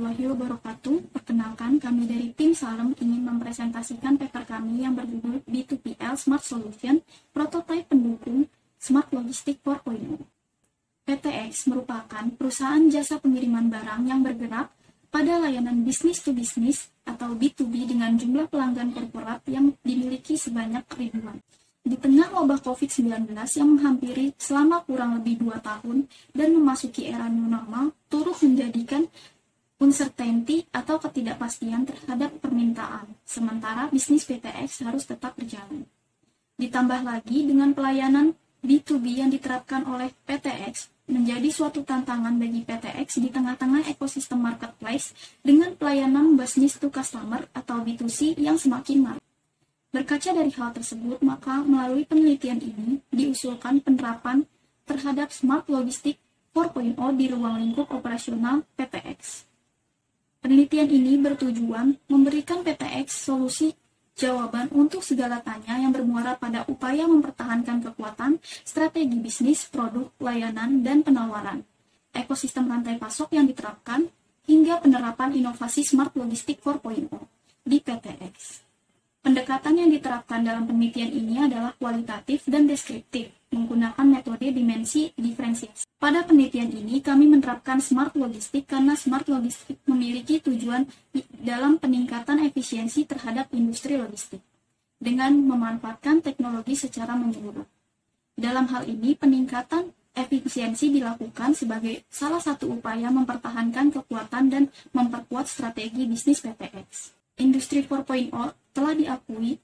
warahmatullahi wabarakatuh. Perkenalkan, kami dari tim Salem ingin mempresentasikan paper kami yang berjudul B2PL Smart Solution, prototipe pendukung Smart Logistics 4.0. PTX merupakan perusahaan jasa pengiriman barang yang bergerak pada layanan bisnis to bisnis atau B2B dengan jumlah pelanggan korporat yang dimiliki sebanyak ribuan. Di tengah wabah COVID-19 yang menghampiri selama kurang lebih 2 tahun dan memasuki era new normal, turut menjadikan uncertainty atau ketidakpastian terhadap permintaan, sementara bisnis PTX harus tetap berjalan. Ditambah lagi dengan pelayanan B2B yang diterapkan oleh PTX menjadi suatu tantangan bagi PTX di tengah-tengah ekosistem marketplace dengan pelayanan business to customer atau B2C yang semakin marak. Berkaca dari hal tersebut, maka melalui penelitian ini diusulkan penerapan terhadap Smart Logistics 4.0 di ruang lingkup operasional PTX. Penelitian ini bertujuan memberikan PTX solusi jawaban untuk segala tanya yang bermuara pada upaya mempertahankan kekuatan, strategi bisnis, produk, layanan, dan penawaran, ekosistem rantai pasok yang diterapkan, hingga penerapan inovasi Smart Logistics 4.0 di PTX. Pendekatan yang diterapkan dalam penelitian ini adalah kualitatif dan deskriptif, menggunakan metode dimensi diferensiasi. Pada penelitian ini, kami menerapkan Smart Logistics karena Smart Logistics memiliki tujuan dalam peningkatan efisiensi terhadap industri logistik, dengan memanfaatkan teknologi secara menyeluruh. Dalam hal ini, peningkatan efisiensi dilakukan sebagai salah satu upaya mempertahankan kekuatan dan memperkuat strategi bisnis PTX. Industri 4.0 telah diakui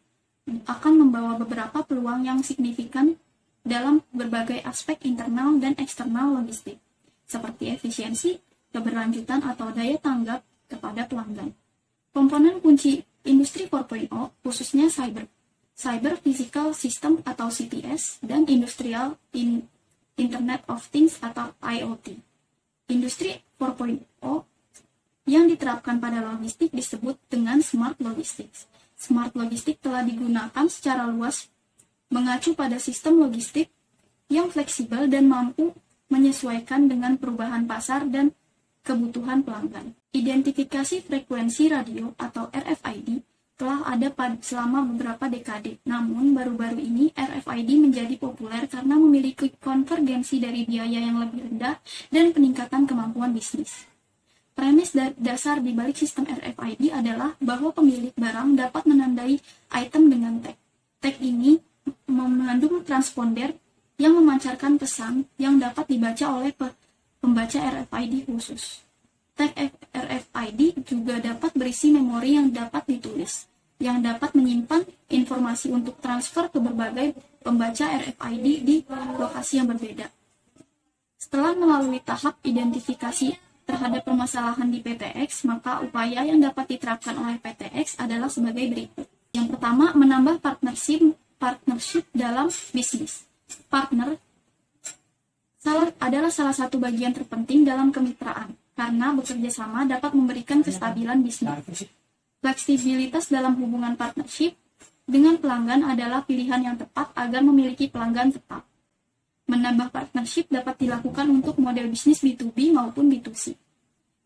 akan membawa beberapa peluang yang signifikan dalam berbagai aspek internal dan eksternal logistik, seperti efisiensi, keberlanjutan atau daya tanggap kepada pelanggan. Komponen kunci Industri 4.0 khususnya Cyber Physical System atau CPS, dan Industrial Internet of Things atau IoT. Industri 4.0 yang diterapkan pada logistik disebut dengan Smart Logistics. Smart Logistics telah digunakan secara luas mengacu pada sistem logistik yang fleksibel dan mampu menyesuaikan dengan perubahan pasar dan kebutuhan pelanggan. Identifikasi frekuensi radio atau RFID telah ada selama beberapa dekade, namun baru-baru ini RFID menjadi populer karena memiliki konvergensi dari biaya yang lebih rendah dan peningkatan kemampuan bisnis. Premis dasar di balik sistem RFID adalah bahwa pemilik barang dapat menandai item dengan tag. Tag ini mengandung transponder yang memancarkan pesan yang dapat dibaca oleh pembaca RFID khusus. Tag RFID juga dapat berisi memori yang dapat ditulis, yang dapat menyimpan informasi untuk transfer ke berbagai pembaca RFID di lokasi yang berbeda. Setelah melalui tahap identifikasi terhadap permasalahan di PTX, maka upaya yang dapat diterapkan oleh PTX adalah sebagai berikut. Yang pertama, menambah partnership dalam bisnis. Partner adalah salah satu bagian terpenting dalam kemitraan, karena bekerja sama dapat memberikan kestabilan bisnis. Fleksibilitas dalam hubungan partnership dengan pelanggan adalah pilihan yang tepat agar memiliki pelanggan tetap. Menambah partnership dapat dilakukan untuk model bisnis B2B maupun B2C.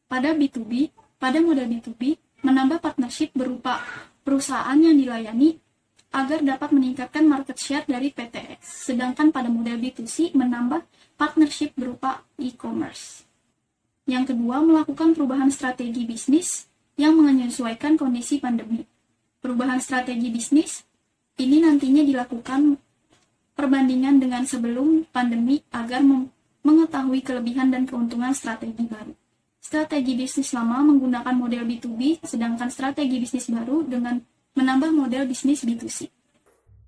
Pada model B2B, menambah partnership berupa perusahaan yang dilayani agar dapat meningkatkan market share dari PTX. Sedangkan pada model B2C, menambah partnership berupa e-commerce. Yang kedua, melakukan perubahan strategi bisnis yang menyesuaikan kondisi pandemi. Perubahan strategi bisnis ini nantinya dilakukan perbandingan dengan sebelum pandemi agar mengetahui kelebihan dan keuntungan strategi baru. Strategi bisnis lama menggunakan model B2B, sedangkan strategi bisnis baru dengan menambah model bisnis B2C.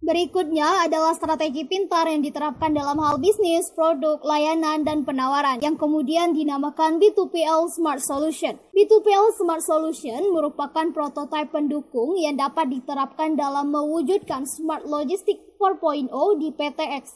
Berikutnya adalah strategi pintar yang diterapkan dalam hal bisnis, produk, layanan, dan penawaran yang kemudian dinamakan B2PL Smart Solution. B2PL Smart Solution merupakan prototipe pendukung yang dapat diterapkan dalam mewujudkan Smart Logistics 4.0 di PTX.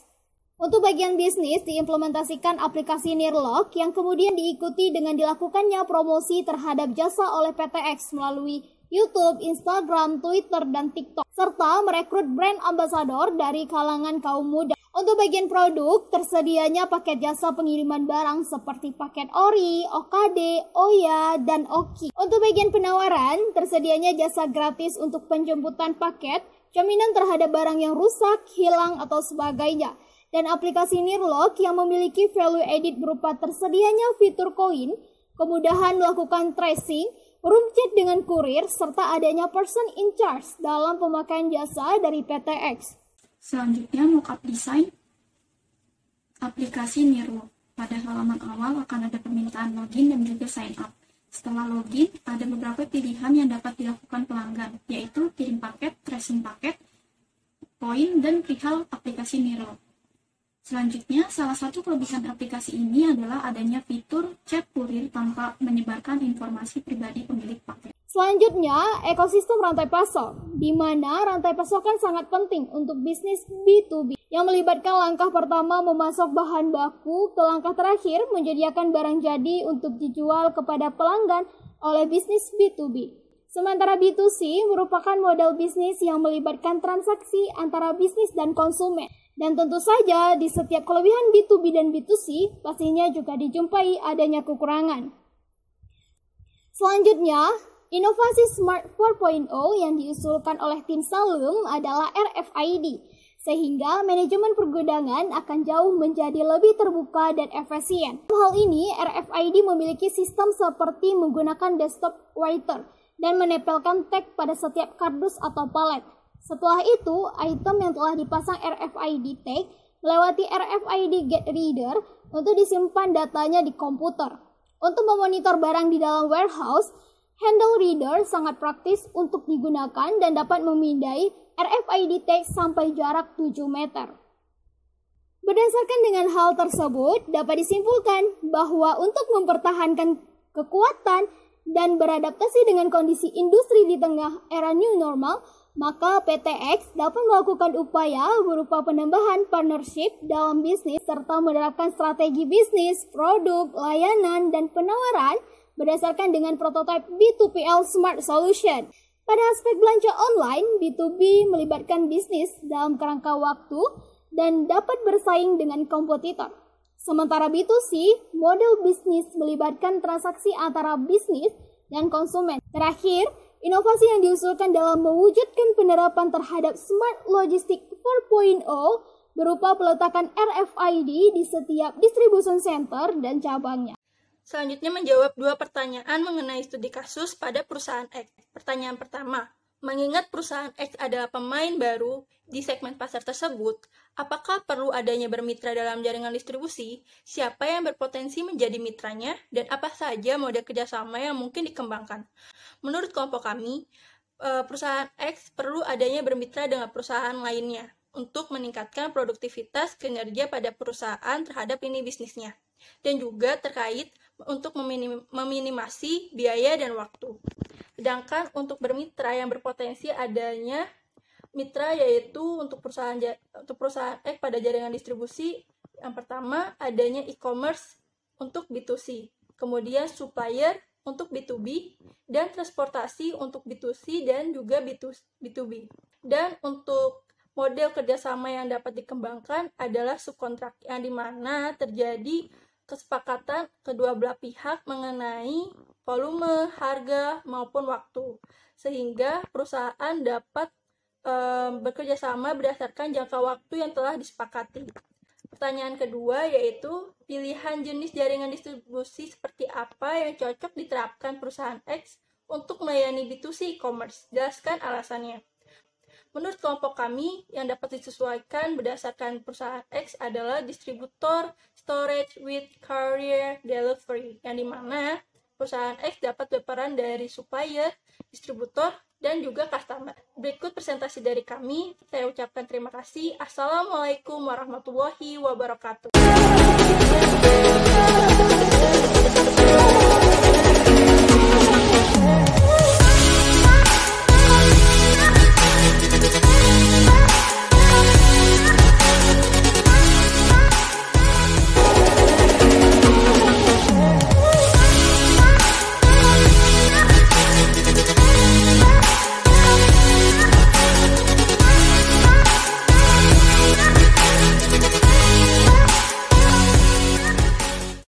Untuk bagian bisnis, diimplementasikan aplikasi Nearlock yang kemudian diikuti dengan dilakukannya promosi terhadap jasa oleh PTX melalui YouTube, Instagram, Twitter, dan TikTok, serta merekrut brand ambassador dari kalangan kaum muda. Untuk bagian produk, tersedianya paket jasa pengiriman barang seperti paket ori, OKD, Oya, dan Oki. Untuk bagian penawaran, tersedianya jasa gratis untuk penjemputan paket, jaminan terhadap barang yang rusak, hilang, atau sebagainya. Dan aplikasi Nirlock yang memiliki value added berupa tersedianya fitur koin, kemudahan melakukan tracing, room chat dengan kurir, serta adanya person in charge dalam pemakaian jasa dari PTX. Selanjutnya, mockup desain aplikasi Nirlock. Pada halaman awal akan ada permintaan login dan juga sign up. Setelah login, ada beberapa pilihan yang dapat dilakukan pelanggan, yaitu kirim paket, tracing paket, poin, dan perihal aplikasi Nirlock. Selanjutnya, salah satu kelebihan aplikasi ini adalah adanya fitur chat kurir tanpa menyebarkan informasi pribadi pemilik paket. Selanjutnya, ekosistem rantai pasok, di mana rantai pasokan sangat penting untuk bisnis B2B, yang melibatkan langkah pertama memasok bahan baku ke langkah terakhir menyediakan barang jadi untuk dijual kepada pelanggan oleh bisnis B2B. Sementara B2C merupakan model bisnis yang melibatkan transaksi antara bisnis dan konsumen. Dan tentu saja di setiap kelebihan B2B dan B2C pastinya juga dijumpai adanya kekurangan. Selanjutnya, inovasi Smart 4.0 yang diusulkan oleh tim Salum adalah RFID, sehingga manajemen pergudangan akan jauh menjadi lebih terbuka dan efisien. Dalam hal ini, RFID memiliki sistem seperti menggunakan desktop writer dan menempelkan tag pada setiap kardus atau palet. Setelah itu, item yang telah dipasang RFID tag melewati RFID gate reader untuk disimpan datanya di komputer. Untuk memonitor barang di dalam warehouse, handle reader sangat praktis untuk digunakan dan dapat memindai RFID tag sampai jarak 7 meter. Berdasarkan dengan hal tersebut, dapat disimpulkan bahwa untuk mempertahankan kekuatan dan beradaptasi dengan kondisi industri di tengah era new normal, maka PTX dapat melakukan upaya berupa penambahan partnership dalam bisnis serta menerapkan strategi bisnis, produk, layanan, dan penawaran berdasarkan dengan prototipe B2PL Smart Solution. Pada aspek belanja online, B2B melibatkan bisnis dalam kerangka waktu dan dapat bersaing dengan kompetitor. Sementara B2C, model bisnis melibatkan transaksi antara bisnis dan konsumen. Terakhir, inovasi yang diusulkan dalam mewujudkan penerapan terhadap Smart Logistic 4.0 berupa peletakan RFID di setiap distribution center dan cabangnya. Selanjutnya menjawab 2 pertanyaan mengenai studi kasus pada perusahaan X. Pertanyaan pertama, mengingat perusahaan X adalah pemain baru di segmen pasar tersebut, apakah perlu adanya bermitra dalam jaringan distribusi? Siapa yang berpotensi menjadi mitranya? Dan apa saja model kerjasama yang mungkin dikembangkan? Menurut kelompok kami, perusahaan X perlu adanya bermitra dengan perusahaan lainnya untuk meningkatkan produktivitas kinerja pada perusahaan terhadap lini bisnisnya, dan juga terkait untuk meminimasi biaya dan waktu. Sedangkan untuk bermitra yang berpotensi adanya mitra yaitu untuk perusahaan X pada jaringan distribusi, yang pertama adanya e-commerce untuk B2C, kemudian supplier untuk B2B, dan transportasi untuk B2C dan juga B2B. Dan untuk model kerjasama yang dapat dikembangkan adalah subkontrak, yang dimana terjadi kesepakatan kedua belah pihak mengenai volume, harga, maupun waktu, sehingga perusahaan dapat bekerja sama berdasarkan jangka waktu yang telah disepakati. Pertanyaan kedua yaitu pilihan jenis jaringan distribusi seperti apa yang cocok diterapkan perusahaan X untuk melayani B2C e-commerce. Jelaskan alasannya. Menurut kelompok kami, yang dapat disesuaikan berdasarkan perusahaan X adalah distributor, storage, with carrier, delivery, yang dimana perusahaan X dapat berperan dari supplier, distributor, dan juga customer. Berikut presentasi dari kami. Saya ucapkan terima kasih. Assalamualaikum warahmatullahi wabarakatuh.